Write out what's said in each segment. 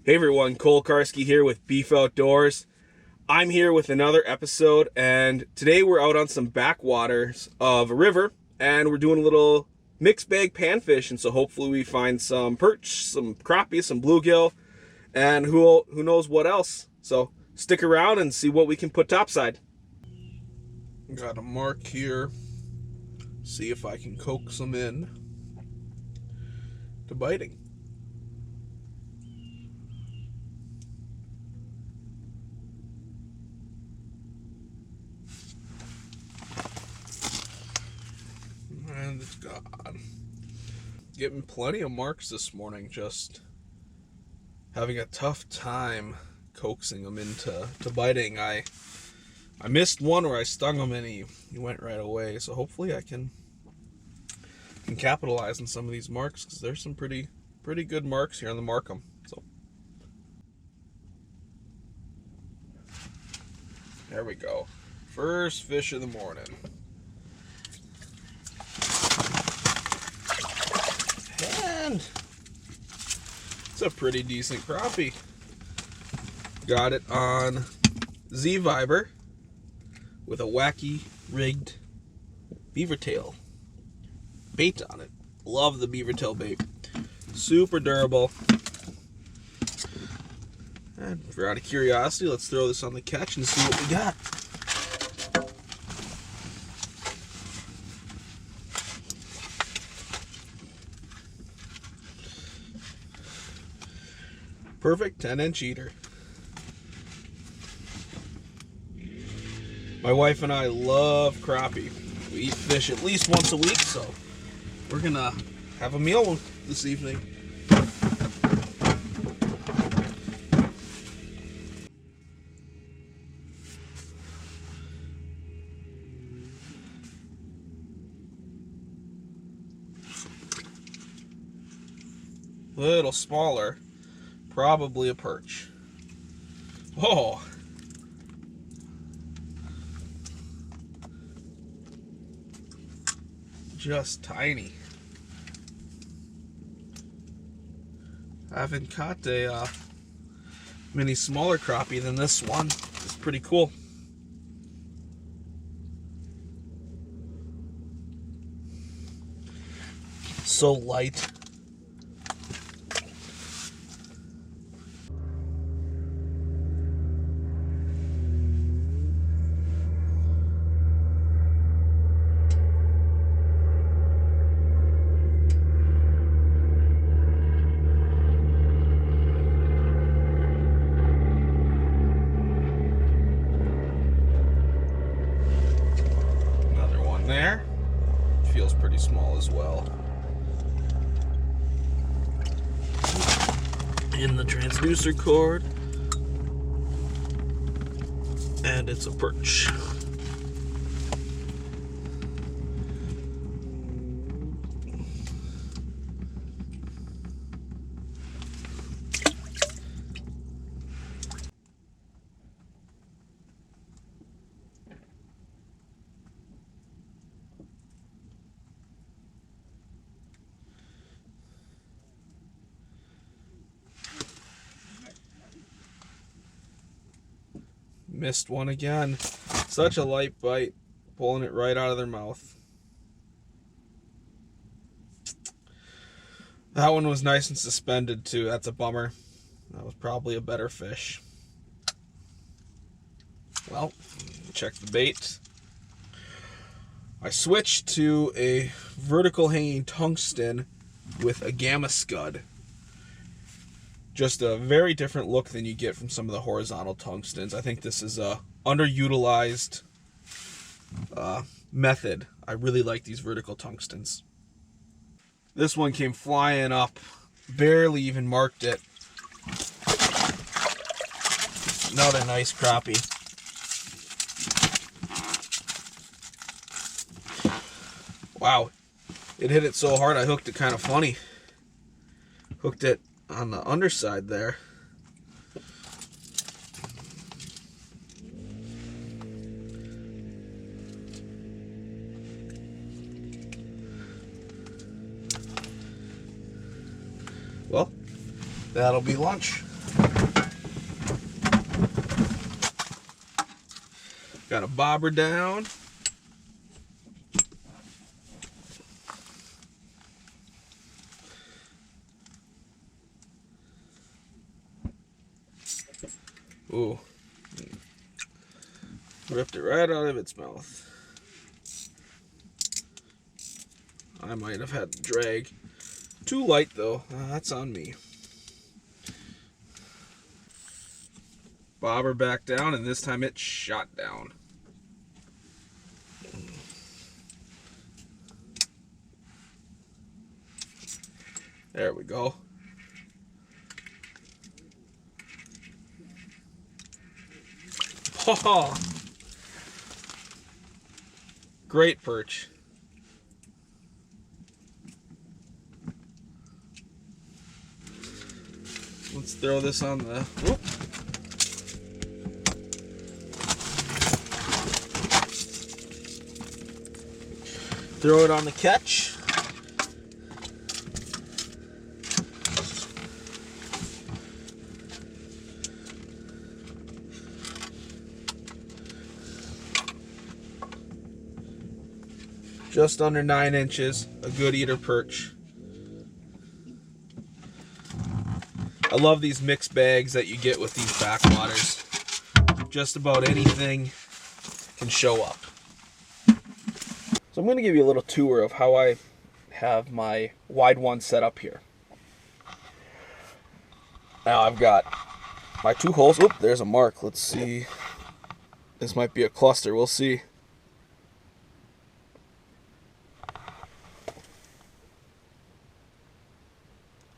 Hey everyone, Cole Karski here with Beef Outdoors. I'm here with another episode, and today we're out on some backwaters of a river, and we're doing a little mixed bag panfish, and so hopefully we find some perch, some crappie, some bluegill, and who knows what else. So stick around and see what we can put topside. Got a mark here. See if I can coax them in to biting. And it's gone. Getting plenty of marks this morning, just having a tough time coaxing them into biting. I missed one where I stung him and he went right away, so hopefully I can capitalize on some of these marks, because there's some pretty good marks here on the Markham. So there we go. First fish of the morning. And it's a pretty decent crappie. Got it on Z-Viber with a wacky rigged beaver tail bait on it. Love the beaver tail bait. Super durable. And for out of curiosity, let's throw this on the catch and see what we got. Perfect 10-inch eater. My wife and I love crappie. We eat fish at least once a week, so we're gonna have a meal this evening. Little smaller, probably a perch. Oh. Just tiny. I haven't caught a many smaller crappie than this one. It's pretty cool. So light. There. Feels pretty small as well. In the transducer cord. And it's a perch. Missed one again. Such a light bite, pulling it right out of their mouth. That one was nice and suspended too. That's a bummer. That was probably a better fish. Well, check the bait. I switched to a vertical hanging tungsten with a gamma scud. Just a very different look than you get from some of the horizontal tungstens. I think this is a underutilized method. I really like these vertical tungstens. This one came flying up, barely even marked it. Another nice crappie. Wow, it hit it so hard I hooked it kind of funny. Hooked it on the underside there. Well, that'll be lunch. Got a bobber down. Ooh. Ripped it right out of its mouth. I might have had to drag. Too light though. That's on me. Bobber back down, and this time it shot down. There we go. Oh, great perch. Let's throw this on the... Whoop. Throw it on the catch. Just under 9 inches, a good eater perch. I love these mixed bags that you get with these backwaters. Just about anything can show up. So I'm going to give you a little tour of how I have my wide one set up here. Now I've got my 2 holes. Oop, there's a mark. Let's see. This might be a cluster. We'll see.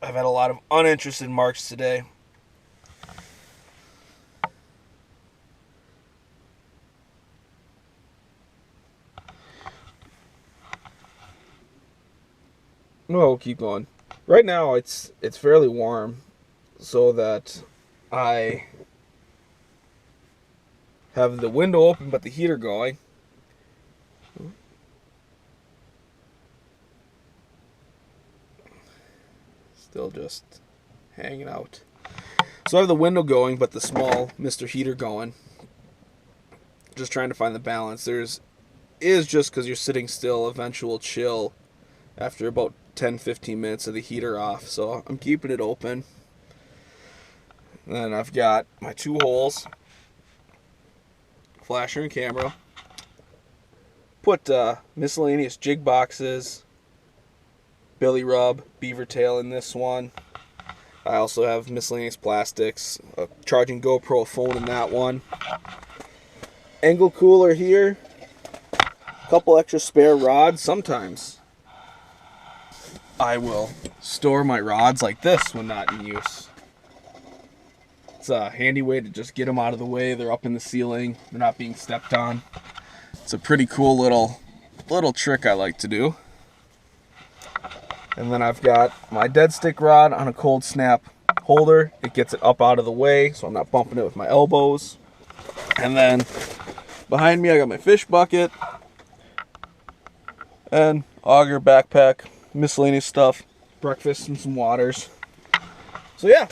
I've had a lot of uninterested marks today. No, we'll keep going. Right now it's fairly warm, so that I have the window open but the heater going. Still just hanging out. So I have the window going but the small Mr. Heater going. Just trying to find the balance. Is just because you're sitting still, eventual chill after about 10-15 minutes of the heater off. So I'm keeping it open. And then I've got my 2 holes, flasher and camera. Put miscellaneous jig boxes, billy rub, beaver tail in this one. I also have miscellaneous plastics, a charging GoPro phone in that one. Angle cooler here, a couple extra spare rods. Sometimes I will store my rods like this when not in use. It's a handy way to just get them out of the way. They're up in the ceiling, they're not being stepped on. It's a pretty cool little trick I like to do. And then I've got my dead stick rod on a cold snap holder. It gets it up out of the way so I'm not bumping it with my elbows. And then behind me I got my fish bucket and auger, backpack, miscellaneous stuff, breakfast and some waters. So yeah,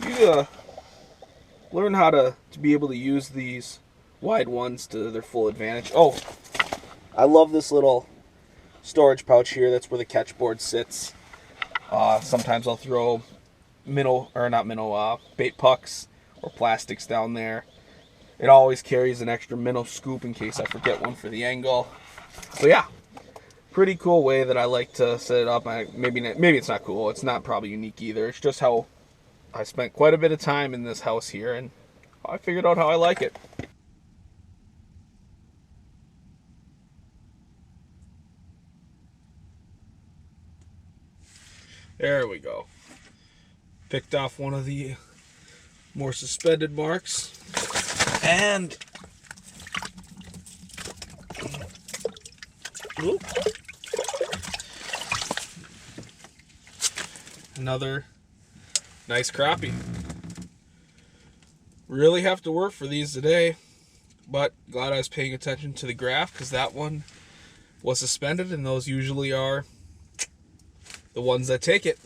you learn how to be able to use these wide ones to their full advantage. Oh, I love this little storage pouch here. That's where the catch board sits. Sometimes I'll throw bait pucks or plastics down there. It always carries an extra minnow scoop in case I forget one for the angle. So yeah, pretty cool way that I like to set it up. Maybe it's not cool. It's not probably unique either. It's just how I spent quite a bit of time in this house here, and I figured out how I like it. There we go. Picked off one of the more suspended marks. And whoop, another nice crappie. Really have to work for these today, but glad I was paying attention to the graph because that one was suspended, and those usually are the ones that take it.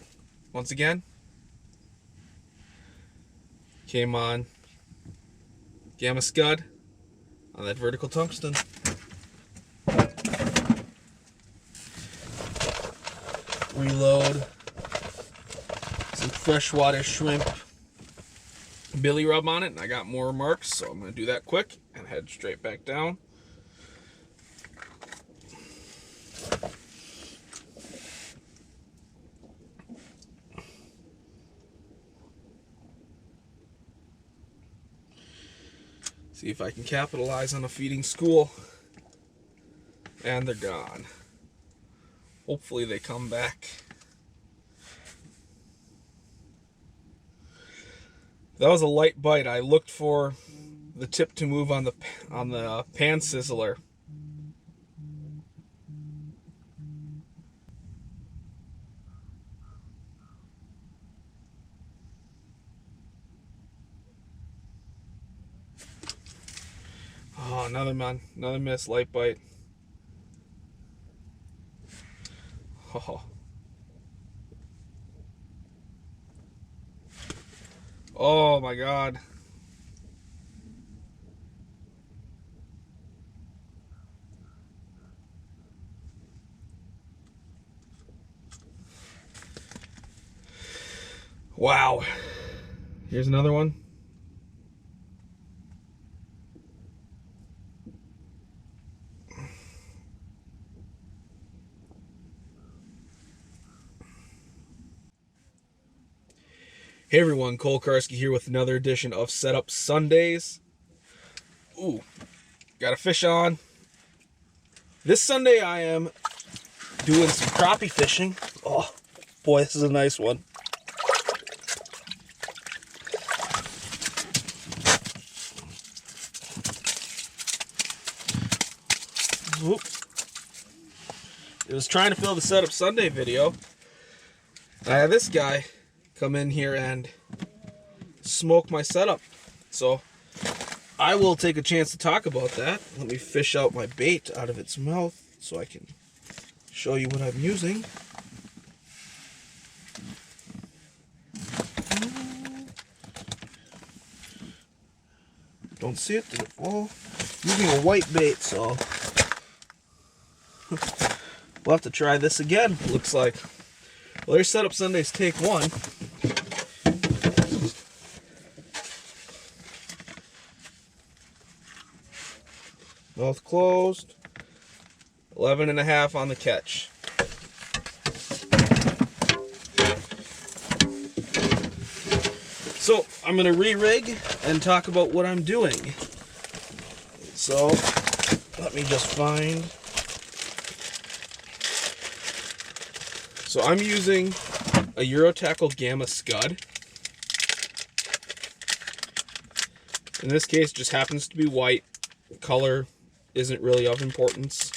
Once again, came on Gamma Scud, on that vertical tungsten. Reload some freshwater shrimp billy rub on it, and I got more marks, so I'm going to do that quick and head straight back down. See if I can capitalize on a feeding school. And they're gone. Hopefully they come back. That was a light bite. I looked for the tip to move on the pan sizzler. Oh, another miss, light bite. Oh. Oh my God. Wow. Here's another one. Hey everyone, Cole Karski here with another edition of Setup Sundays. Ooh, got a fish on. This Sunday I am doing some crappie fishing. Oh boy, this is a nice one. Oop. It was trying to fill the Setup Sunday video. I had this guy come in here and smoke my setup. So I will take a chance to talk about that. Let me fish out my bait out of its mouth so I can show you what I'm using. Don't see it? Did it fall? Using a white bait, so we'll have to try this again, looks like. Well, there's Setup Sundays take one. Mouth closed. 11.5 on the catch. So I'm going to re-rig and talk about what I'm doing. So let me just find. So I'm using a Eurotackle Gamma Scud. In this case, it just happens to be white. Color isn't really of importance.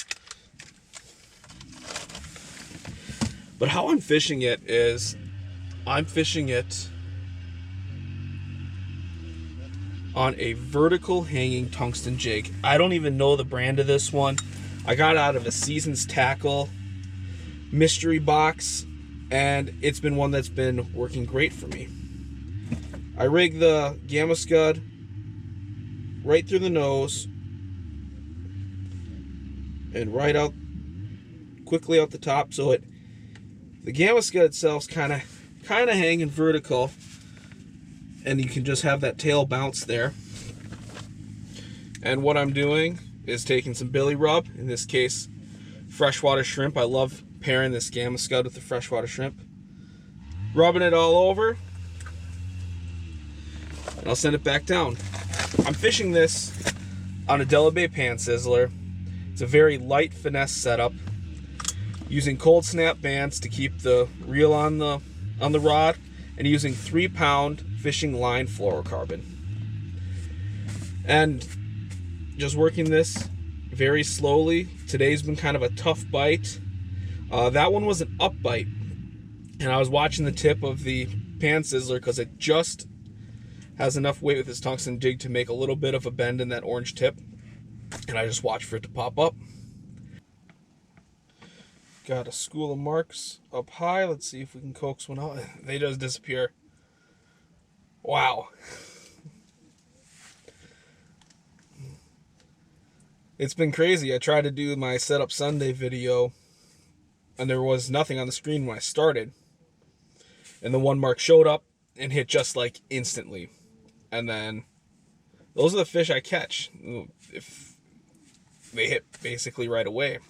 But how I'm fishing it is, I'm fishing it on a vertical hanging tungsten jig. I don't even know the brand of this one. I got it out of a Seasons Tackle mystery box, and it's been one that's been working great for me. I rigged the Gamma Scud right through the nose and right out quickly out the top, so the Gamma Scud itself's kind of hanging vertical, and you can just have that tail bounce there. And what I'm doing is taking some billy rub, in this case freshwater shrimp. I love pairing this Gamma Scud with the freshwater shrimp. Rubbing it all over, and I'll send it back down. I'm fishing this on a Della Bay pan sizzler. It's a very light finesse setup, using cold snap bands to keep the reel on the rod, and using 3-pound fishing line fluorocarbon. And just working this very slowly. Today's been kind of a tough bite. That one was an up bite, and I was watching the tip of the pan sizzler because it just has enough weight with this tungsten jig to make a little bit of a bend in that orange tip, and I just watched for it to pop up. Got a school of marks up high. Let's see if we can coax one out. They just disappear. Wow. It's been crazy. I tried to do my setup Sunday video and there was nothing on the screen when I started. And the one mark showed up and hit just like instantly. And then those are the fish I catch. If they hit basically right away.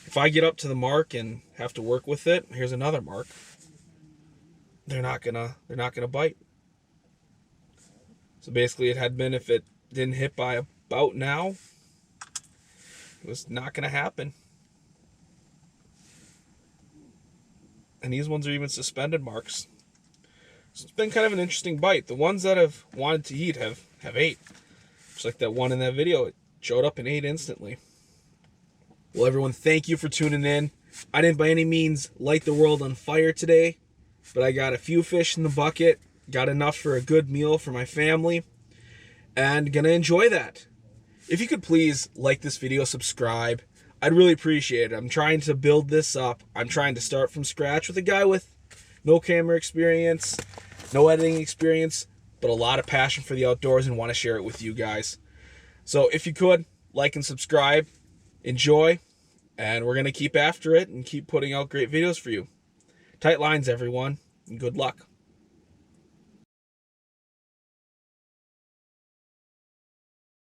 If I get up to the mark and have to work with it, here's another mark. They're not gonna bite. So basically it had been, if it didn't hit by about now, it was not gonna happen. And these ones are even suspended marks. So it's been kind of an interesting bite. The ones that have wanted to eat have ate. Just like that one in that video, it showed up and ate instantly. Well, everyone, thank you for tuning in. I didn't by any means light the world on fire today, but I got a few fish in the bucket, got enough for a good meal for my family, and gonna enjoy that. If you could please like this video, subscribe, I'd really appreciate it. I'm trying to build this up. I'm trying to start from scratch with a guy with no camera experience, no editing experience, but a lot of passion for the outdoors and want to share it with you guys. So if you could, like and subscribe, enjoy, and we're going to keep after it and keep putting out great videos for you. Tight lines, everyone, and good luck.